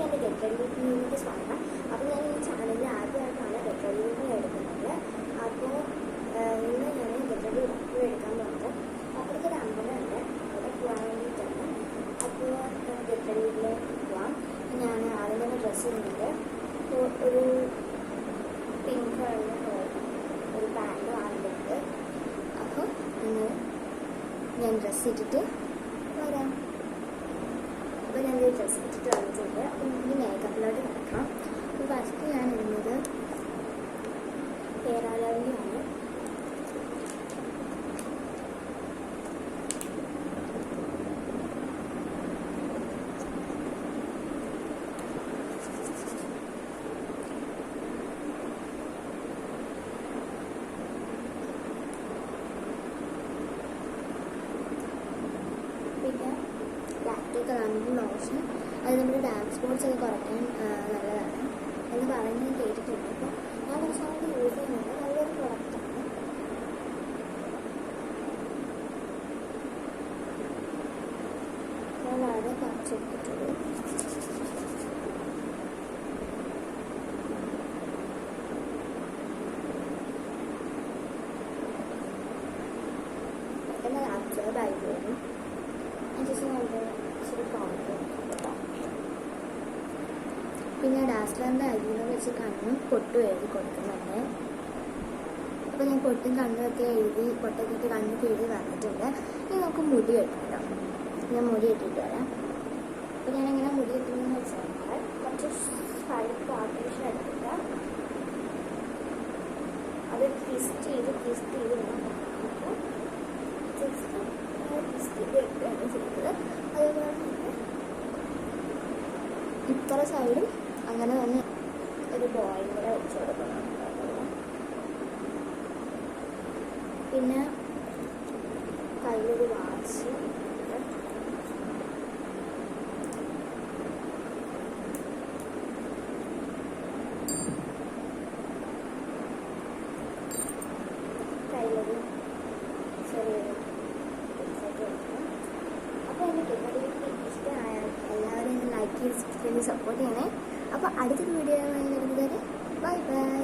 എൻ്റെ get ready with മീയിലേക്ക് സ്വാഗതം. അപ്പോൾ ഞാൻ ഈ ചാനലിൽ ആദ്യമായിട്ടാണ് ഗെറ്റ് റെഡി വിത്ത് മീ എടുക്കുന്നത്. അപ്പോൾ ഇന്ന് ഞാൻ ഗെറ്റ് റെഡി വിത്ത് മീ എടുക്കാൻ പോകുന്നത് അപ്പോഴത്തെ ഒരു അമ്പലമുണ്ട്, അവിടെ പോകാൻ വേണ്ടിയിട്ടാണ്. അപ്പോൾ ഗെറ്റ് റെഡി വിത്തിലേക്ക് പോവാം. ഞാൻ ആദ്യം തന്നെ ഡ്രസ്സ് ചെയ്യുന്നുണ്ട്. ഒരു പിങ്ക് കളറിന് ഒരു പാൻറ്റും ആദ്യമുണ്ട്. അപ്പോൾ ഞാൻ ഡ്രസ്സ് ഇട്ടിട്ട് വരാം. അപ്പോൾ ഞാൻ ഡ്രസ്സ് ഇട്ടിട്ട് വന്നിട്ടുണ്ട്. അപ്പോൾ നമുക്ക് മേക്കപ്പിലോട്ട് കിടക്കാം. അപ്പോൾ ഫസ്റ്റ് ഞാൻ ഇടുന്നത് ഫെയർ ആൻഡ് ലവ്ലിയാണ്. പിന്നെ ലാക്റ്റിക് കളറിൻ്റെ ലോഷൻ, അത് നമ്മുടെ ഡാർക്ക് സ്പോട്ട്സ് ഒക്കെ കുറയ്ക്കാൻ നല്ലതാണ് എന്ന് പറഞ്ഞ് കേട്ടിട്ടുണ്ട്. അപ്പോൾ ഞാൻ കുറച്ചായിട്ട് യൂസ് ചെയ്യുന്നത് നല്ലൊരു പ്രൊഡക്റ്റാണ്. ഞാൻ വളരെ കുറച്ചെടുത്തിട്ടുള്ളൂ. പെട്ടെന്ന് അബ്സോർബ് ആയി പോകും. പിന്നെ ഡാസ്ലറിൻ്റെ അരിയിൽ വെച്ച് കണ്ണും പൊട്ടും എഴുതി കൊടുക്കുന്നുണ്ട്. അപ്പോൾ ഞാൻ പൊട്ടും കണ്ണുമൊക്കെ എഴുതി പൊട്ടൊക്കെ ഇട്ട് കണ്ണൊക്കെ എഴുതി വന്നിട്ടുണ്ട്. ഇനി നമുക്ക് മുടി കെട്ടിട്ടോ. ഞാൻ മുടി കെട്ടിയിട്ട് വരാം. അപ്പോൾ ഞാനെങ്ങനെ മുടി കെട്ടുന്നതെന്ന് വെച്ചാൽ കുറച്ച് സൈഡ് ആർട്ടിഫിഷ്യൽ എടുത്തിട്ട് അത് ട്വിസ്റ്റ് ചെയ്ത് വേണം. അപ്പോൾ ജസ്റ്റ് ട്വിസ്റ്റ് ചെയ്ത് എടുക്കുകയാണ് ചെയ്തത്. അതുപോലെ തന്നെ ഇപ്പുറ സൈഡും അങ്ങനെ തന്നെ ഒരു ബോയും കൂടെ വെച്ച് കൊടുക്കുന്നുണ്ട്. പിന്നെ കയ്യിലൊരു വാച്ച്, കയ്യിലൊരു ചെറിയൊരു അപ്പോൾ എൻ്റെ ഗെറ്റ് ഇഷ്ടമായാൽ എല്ലാവരും ലൈക്ക് ചെയ്ത് സപ്പോർട്ട് ചെയ്യണേ. അപ്പോൾ അടുത്തൊരു വീഡിയോ വരുന്നത് വരെ ബൈ ബൈ.